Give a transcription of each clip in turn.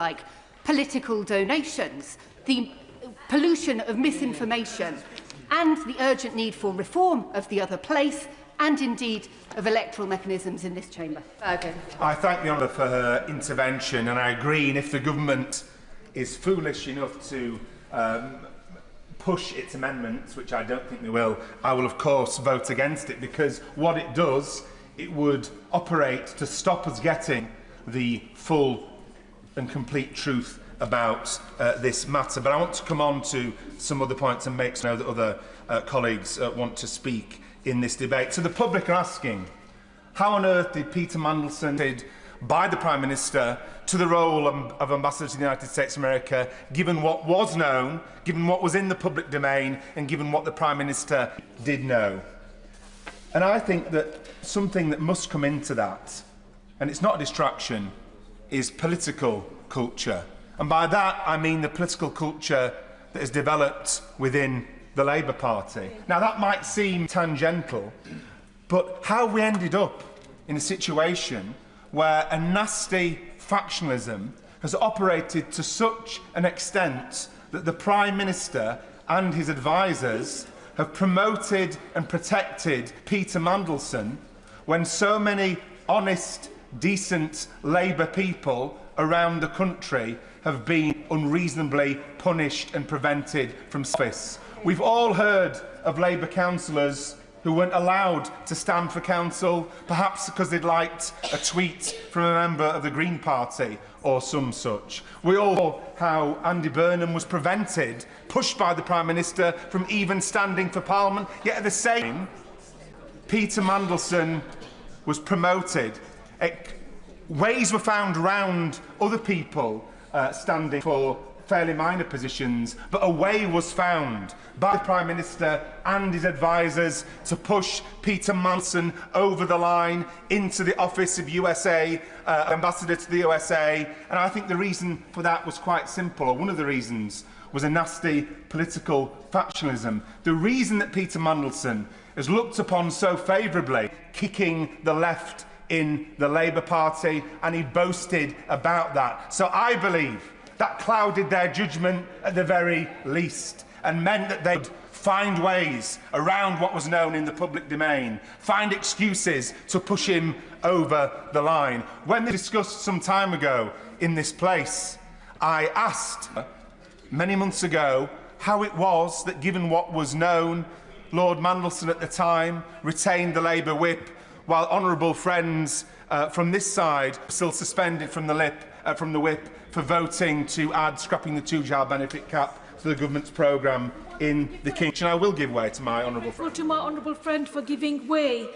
like political donations, the pollution of misinformation, and the urgent need for reform of the other place, and indeed of electoral mechanisms in this chamber. I thank the Honourable for her intervention, and I agree, and if the government is foolish enough to push its amendments, which I don't think they will, I will of course vote against it, because what it does, it would operate to stop us getting the full and complete truth about this matter. But I want to come on to some other points and make sure that other colleagues want to speak in this debate. So the public are asking, how on earth did Peter Mandelson by the Prime Minister to the role of Ambassador to the United States of America, given what was known, given what was in the public domain, and given what the Prime Minister did know? And I think that something that must come into that, and it's not a distraction, is political culture. And by that I mean the political culture that has developed within the Labour Party. Now that might seem tangential, but how we ended up in a situation where a nasty factionalism has operated to such an extent that the Prime Minister and his advisers have promoted and protected Peter Mandelson when so many honest, decent Labour people around the country have been unreasonably punished and prevented from office. We've all heard of Labour councillors who weren't allowed to stand for council, perhaps because they'd liked a tweet from a member of the Green Party or some such. We all know how Andy Burnham was prevented, pushed by the Prime Minister, from even standing for Parliament, yet at the same time, Peter Mandelson was promoted. Ways were found around other people standing for fairly minor positions, but a way was found by the Prime Minister and his advisers to push Peter Mandelson over the line into the office of Ambassador to the USA. And I think the reason for that was quite simple, or one of the reasons was a nasty political factionalism. The reason that Peter Mandelson is looked upon so favourably, kicking the left in the Labour Party, and he boasted about that. So I believe that clouded their judgment at the very least, and meant that they'd find ways around what was known in the public domain, find excuses to push him over the line. When they discussed some time ago in this place, I asked many months ago how it was that, given what was known, Lord Mandelson at the time retained the Labour whip, while honourable friends from this side were still suspended from the whip for voting to add scrapping the two-child benefit cap to the government's programme in the Kingdom. I will give way to my honourable friend. To my honourable friend for giving way.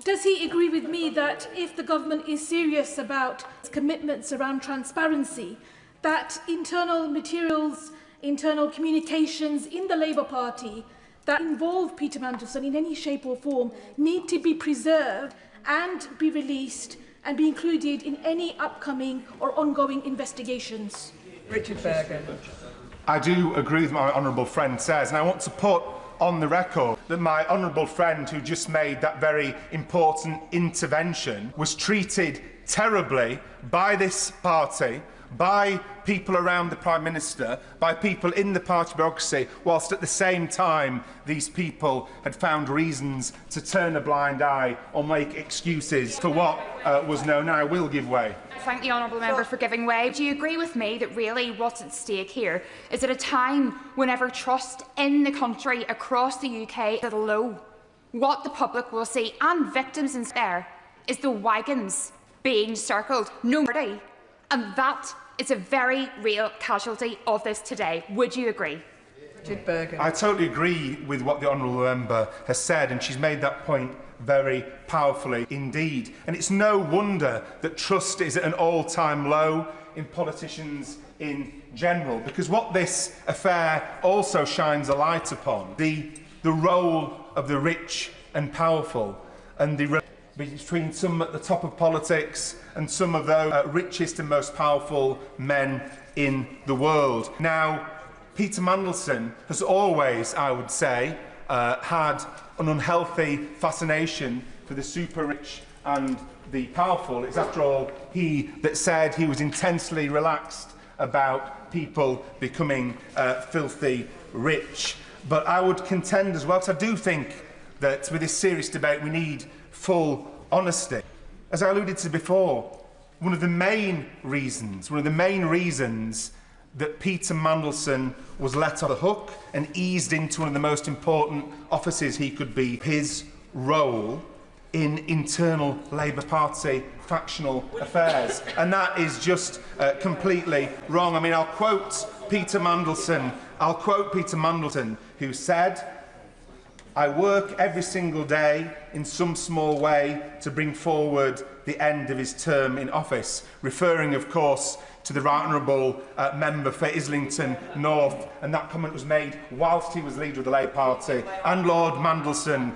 Does he agree with me that if the government is serious about its commitments around transparency, that internal materials, internal communications in the Labour Party that involve Peter Mandelson in any shape or form need to be preserved and be released and be included in any upcoming or ongoing investigations? Richard Bergen. I do agree with what my honourable friend says, and I want to put on the record that my honourable friend who just made that very important intervention was treated terribly by this party, by people around the Prime Minister, by people in the party bureaucracy, whilst at the same time these people had found reasons to turn a blind eye or make excuses for what was known. And I will give way. Thank the honourable member for giving way. Do you agree with me that really what's at stake here is at a time whenever trust in the country across the UK is at a low, what the public will see, and victims in there, is the wagons being circled, no party, and that is a very real casualty of this today. Would you agree? I totally agree with what the honourable member has said, and she's made that point very powerfully indeed. And it's no wonder that trust is at an all-time low in politicians in general, because what this affair also shines a light upon, the role of the rich and powerful, and the between some at the top of politics and some of the richest and most powerful men in the world. Now, Peter Mandelson has always, I would say, had an unhealthy fascination for the super-rich and the powerful. It's, after all, he that said he was intensely relaxed about people becoming filthy rich. But I would contend as well, because I do think that with this serious debate we need full honesty. As I alluded to before, one of the main reasons that Peter Mandelson was let off the hook and eased into one of the most important offices he could be, his role in internal Labour Party factional affairs. And that is just completely wrong. I mean, I'll quote Peter Mandelson, who said, "I work every single day in some small way to bring forward the end of his term in office," referring, of course, to the Right Honourable Member for Islington North, and that comment was made whilst he was leader of the Labour Party, and Lord Mandelson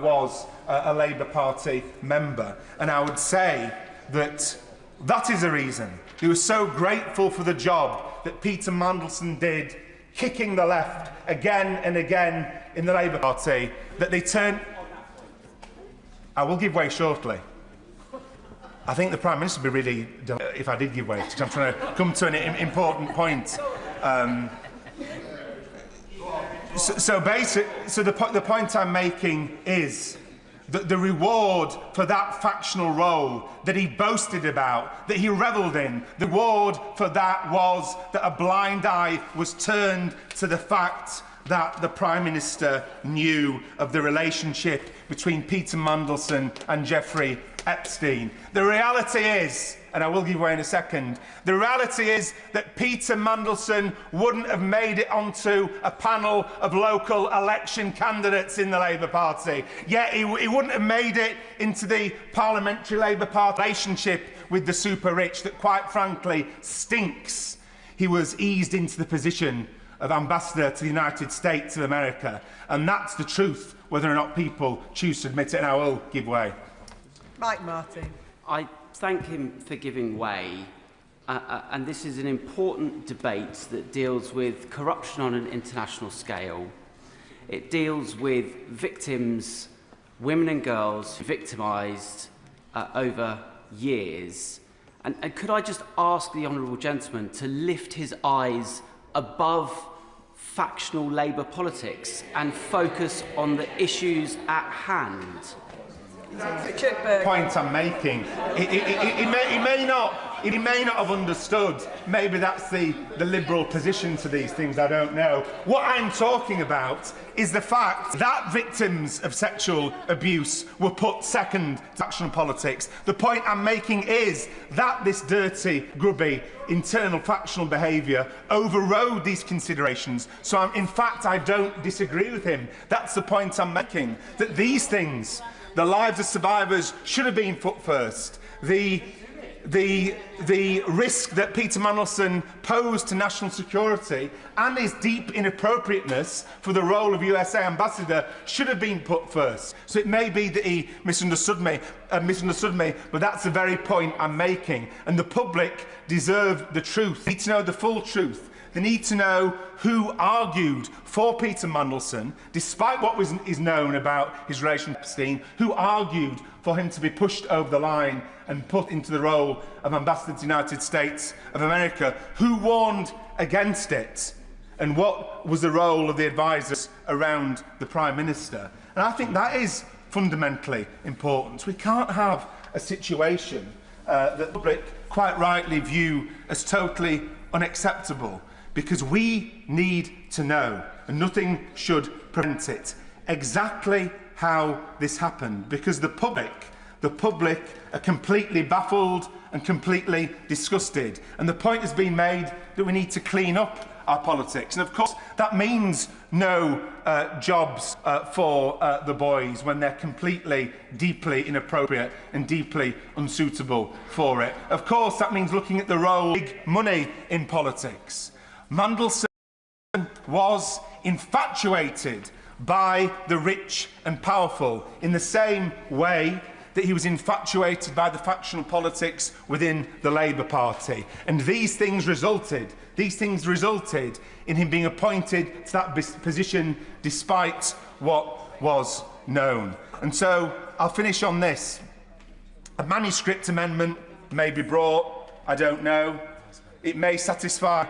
was a Labour Party member. And I would say that that is a reason he was so grateful for the job that Peter Mandelson did, kicking the left again and again in the Labour Party, that they turned... I will give way shortly. I think the Prime Minister would be really delighted if I did give way, because I'm trying to come to an important point. The point I'm making is that the reward for that factional role that he boasted about, that he revelled in, the reward for that was that a blind eye was turned to the fact that the Prime Minister knew of the relationship between Peter Mandelson and Jeffrey Epstein. The reality is, and I will give way in a second, the reality is that Peter Mandelson wouldn't have made it onto a panel of local election candidates in the Labour Party. Yet he wouldn't have made it into the parliamentary Labour Party relationship with the super rich that, quite frankly, stinks. He was eased into the position of Ambassador to the United States of America. And that's the truth, whether or not people choose to admit it, and I will give way. Mike Martin. I thank him for giving way, and this is an important debate that deals with corruption on an international scale. It deals with victims, women and girls victimised over years. And could I just ask the honourable gentleman to lift his eyes above factional Labour politics and focus on the issues at hand? The point I'm making, he may not have understood. Maybe that's the Liberal position to these things, I don't know. What I'm talking about is the fact that victims of sexual abuse were put second to factional politics. The point I'm making is that this dirty, grubby, internal factional behaviour overrode these considerations. So, in fact, I don't disagree with him. That's the point I'm making, that these things, the lives of survivors, should have been put first. The risk that Peter Mandelson posed to national security and his deep inappropriateness for the role of USA ambassador should have been put first. So it may be that he misunderstood me, but that's the very point I'm making. And the public deserve the truth. They need to know the full truth. They need to know who argued for Peter Mandelson, despite what is known about his relation to Epstein, who argued for him to be pushed over the line and put into the role of Ambassador to the United States of America, who warned against it, and what was the role of the advisers around the Prime Minister. And I think that is fundamentally important. We can't have a situation that the public quite rightly view as totally unacceptable, because we need to know, and nothing should prevent it, exactly how this happened, because the public are completely baffled and completely disgusted. And the point has been made that we need to clean up our politics. And of course, that means no jobs for the boys when they're completely, deeply inappropriate and deeply unsuitable for it. Of course, that means looking at the role of big money in politics. Mandelson was infatuated by the rich and powerful in the same way that he was infatuated by the factional politics within the Labour Party. And these things resulted in him being appointed to that position despite what was known. And so I'll finish on this. A manuscript amendment may be brought, I don't know. It may satisfy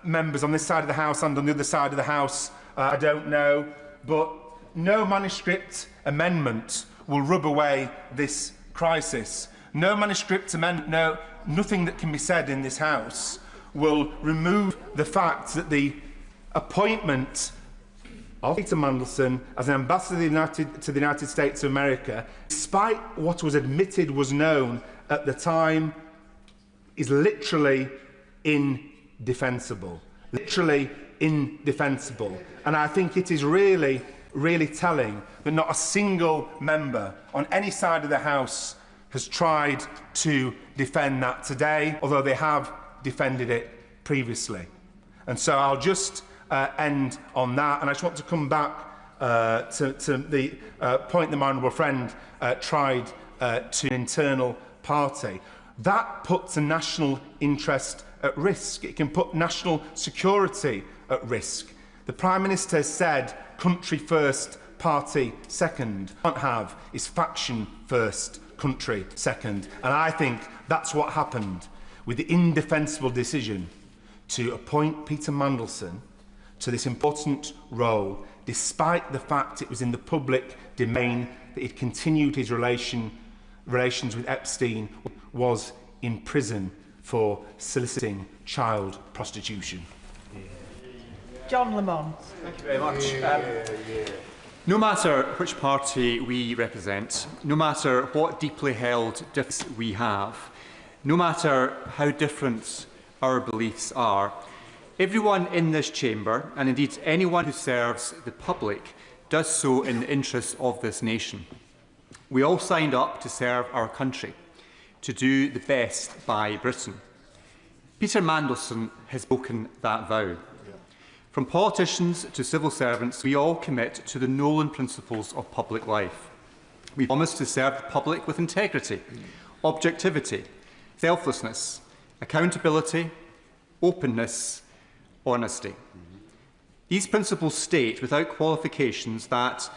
members on this side of the House and on the other side of the House, I don't know. But no manuscript amendment will rub away this crisis. No manuscript amendment, nothing that can be said in this House will remove the fact that the appointment of Peter Mandelson as an ambassador to the United States of America, despite what was admitted was known at the time, is literally indefensible. Literally indefensible. And I think it is really, really telling that not a single member on any side of the House has tried to defend that today, although they have defended it previously. And so I'll just end on that, and I just want to come back to the point that my honourable friend tried to an internal party. That puts a national interest at risk. It can put national security at risk. The Prime Minister said country first, party second. What we can't have is faction first, country second. And I think that's what happened with the indefensible decision to appoint Peter Mandelson to this important role, despite the fact it was in the public domain that he'd continued his relations with Epstein, was in prison for soliciting child prostitution. John Lamont. Thank you very much. No matter which party we represent, no matter what deeply held differences we have, no matter how different our beliefs are, everyone in this chamber, and indeed anyone who serves the public, does so in the interests of this nation. We all signed up to serve our country, to do the best by Britain. Peter Mandelson has broken that vow. From politicians to civil servants, we all commit to the Nolan principles of public life. We promise to serve the public with integrity, objectivity, selflessness, accountability, openness, honesty. These principles state without qualifications that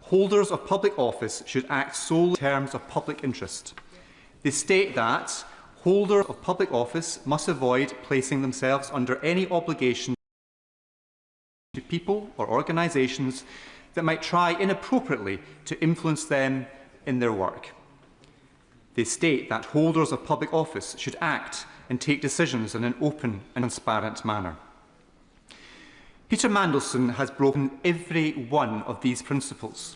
holders of public office should act solely in terms of public interest. They state that holders of public office must avoid placing themselves under any obligation to people or organisations that might try inappropriately to influence them in their work. They state that holders of public office should act and take decisions in an open and transparent manner. Peter Mandelson has broken every one of these principles.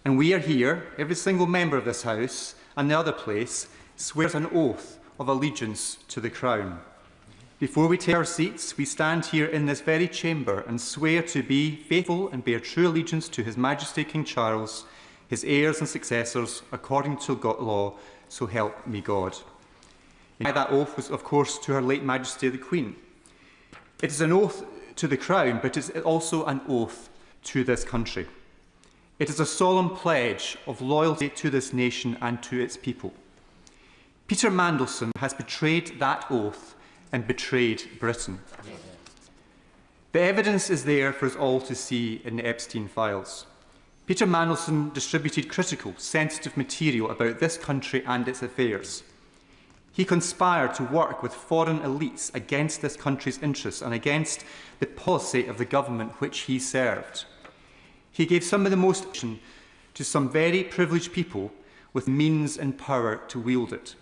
And we are here, every single member of this House and the other place, swears an oath of allegiance to the Crown. Before we take our seats, we stand here in this very chamber and swear to be faithful and bear true allegiance to His Majesty King Charles, his heirs and successors, according to law, so help me God. And that oath was, of course, to Her late Majesty the Queen. It is an oath to the Crown, but it is also an oath to this country. It is a solemn pledge of loyalty to this nation and to its people. Peter Mandelson has betrayed that oath and betrayed Britain. The evidence is there for us all to see in the Epstein files. Peter Mandelson distributed critical, sensitive material about this country and its affairs. He conspired to work with foreign elites against this country's interests and against the policy of the government which he served. He gave some of the most to some very privileged people with means and power to wield it.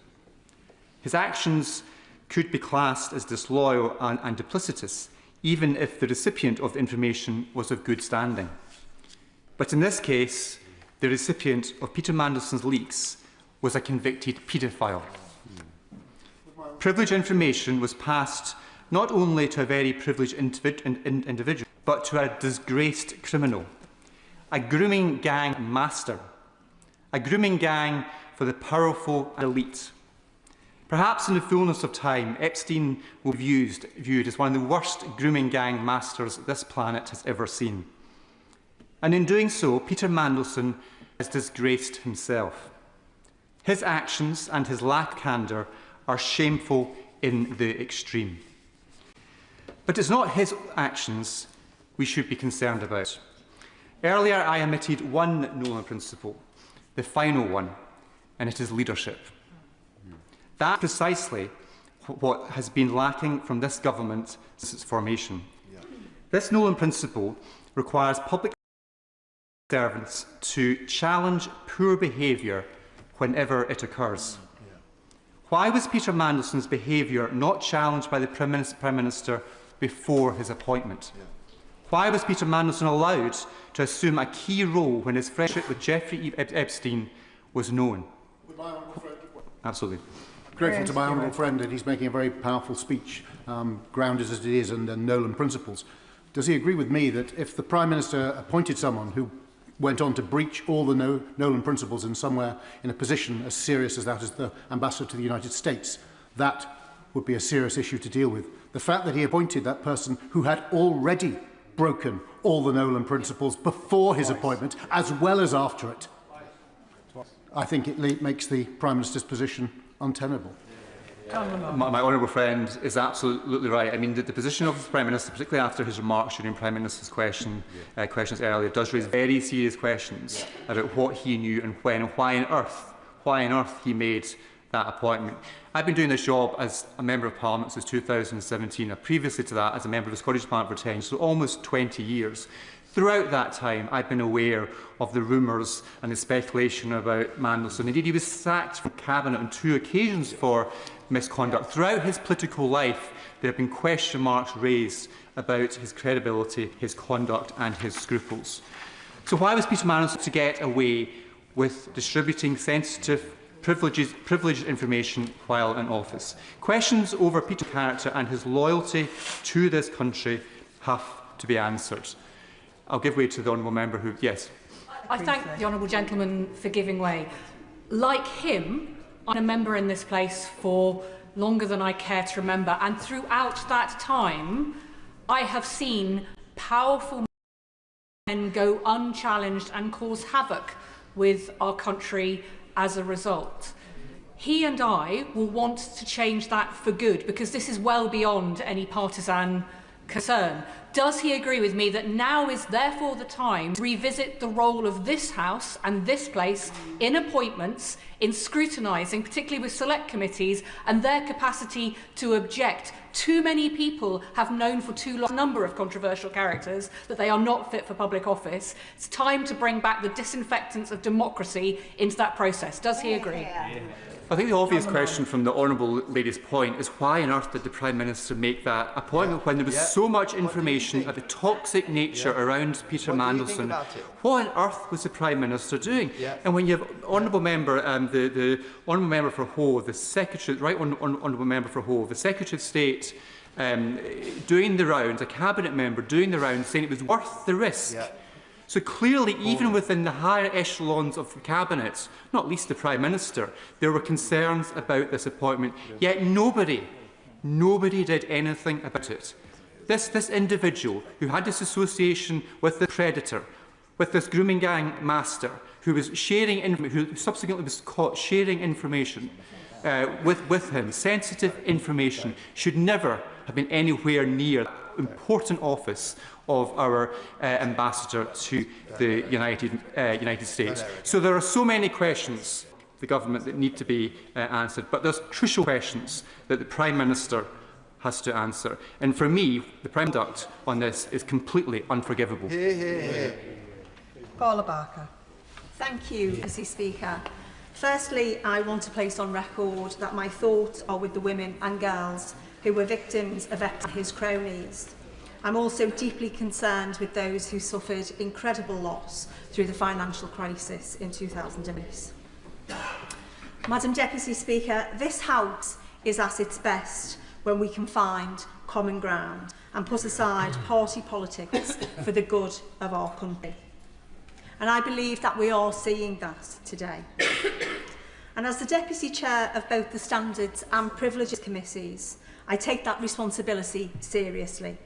His actions could be classed as disloyal and duplicitous, even if the recipient of the information was of good standing. But in this case, the recipient of Peter Mandelson's leaks was a convicted paedophile. Privileged information was passed not only to a very privileged individual, but to a disgraced criminal, a grooming gang master, a grooming gang for the powerful and elite. Perhaps in the fullness of time, Epstein will be viewed as one of the worst grooming gang masters this planet has ever seen. And in doing so, Peter Mandelson has disgraced himself. His actions and his lack of candour are shameful in the extreme. But it's not his actions we should be concerned about. Earlier, I omitted one Nolan principle, the final one, and it is leadership. That's precisely what has been lacking from this government since its formation. This Nolan principle requires public servants to challenge poor behaviour whenever it occurs. Why was Peter Mandelson's behaviour not challenged by the Prime Minister before his appointment? Why was Peter Mandelson allowed to assume a key role when his friendship with Jeffrey Epstein was known? Absolutely. Grateful to my honourable friend, and he's making a very powerful speech, grounded as it is in the Nolan principles. Does he agree with me that if the Prime Minister appointed someone who went on to breach all the Nolan principles in somewhere in a position as serious as that as the Ambassador to the United States, that would be a serious issue to deal with? The fact that he appointed that person who had already broken all the Nolan principles before his appointment, as well as after it, I think it makes the Prime Minister's position untenable. My honourable friend is absolutely right. I mean, the position of the Prime Minister, particularly after his remarks during Prime Minister's questions earlier, does raise very serious questions about what he knew and when, and why on earth he made that appointment. I've been doing this job as a Member of Parliament since 2017, and previously to that as a Member of the Scottish Parliament for 10 years, so almost 20 years. Throughout that time, I've been aware of the rumours and the speculation about Mandelson. Indeed, he was sacked from Cabinet on 2 occasions for misconduct. Throughout his political life, there have been question marks raised about his credibility, his conduct and his scruples. So why was Peter Mandelson to get away with distributing sensitive, privileged information while in office? Questions over Peter's character and his loyalty to this country have to be answered. I'll give way to the honourable member who... Yes. I thank the honourable gentleman for giving way. Like him, I'm a member in this place for longer than I care to remember, and throughout that time, I have seen powerful men go unchallenged and cause havoc with our country as a result. He and I will want to change that for good, because this is well beyond any partisan concern. Does he agree with me that now is therefore the time to revisit the role of this House and this place in appointments, in scrutinising, particularly with select committees, and their capacity to object? Too many people have known for too long a number of controversial characters that they are not fit for public office. It's time to bring back the disinfectants of democracy into that process. Does he agree? I think the obvious question from the honourable lady's point is why on earth did the Prime Minister make that appointment when there was so much information about the toxic nature around Peter Mandelson? What on earth was the Prime Minister doing? And when you have honourable member, the honourable member for Hove, the Secretary, right honourable member for Hove, the Secretary of State doing the rounds, a cabinet member doing the rounds, saying it was worth the risk. So clearly, even within the higher echelons of the Cabinet, not least the Prime Minister, there were concerns about this appointment, yet nobody did anything about it. This individual who had this association with the predator, with this grooming gang master, who was sharing, who subsequently was caught sharing information with him, sensitive information, should never have been anywhere near that important office of our ambassador to the United States. So there are so many questions the government that need to be answered, but there's crucial questions that the Prime Minister has to answer. And for me, the Prime Conduct on this is completely unforgivable. Paula Barker. Thank you, Mr. Speaker. Firstly, I want to place on record that my thoughts are with the women and girls who were victims of his cronies. I'm also deeply concerned with those who suffered incredible loss through the financial crisis in 2008. Madam Deputy Speaker, this House is at its best when we can find common ground and put aside party politics for the good of our country. And I believe that we are seeing that today. And as the Deputy Chair of both the Standards and Privileges Committees, I take that responsibility seriously.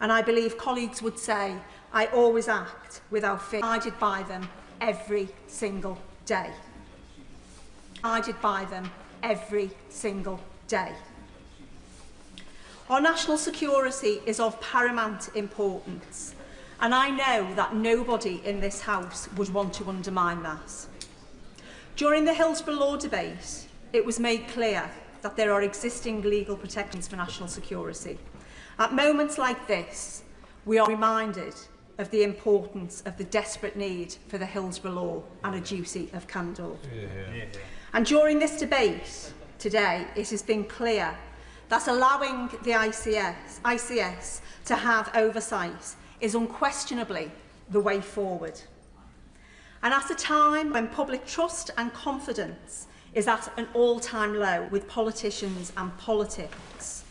And I believe colleagues would say I always act without fear, guided by them every single day. Guided by them every single day. Our national security is of paramount importance, and I know that nobody in this House would want to undermine that. During the Hillsborough Law debate, it was made clear that there are existing legal protections for national security. At moments like this, we are reminded of the importance of the desperate need for the Hillsborough Law and a duty of candour. And during this debate today, it has been clear that allowing the ICS to have oversight is unquestionably the way forward. And at a time when public trust and confidence is at an all-time low with politicians and politics,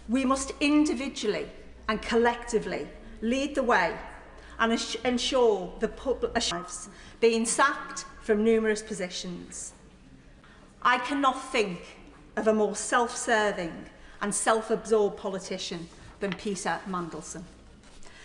we must individually and collectively lead the way and ensure the public lives being sacked from numerous positions. I cannot think of a more self-serving and self-absorbed politician than Peter Mandelson.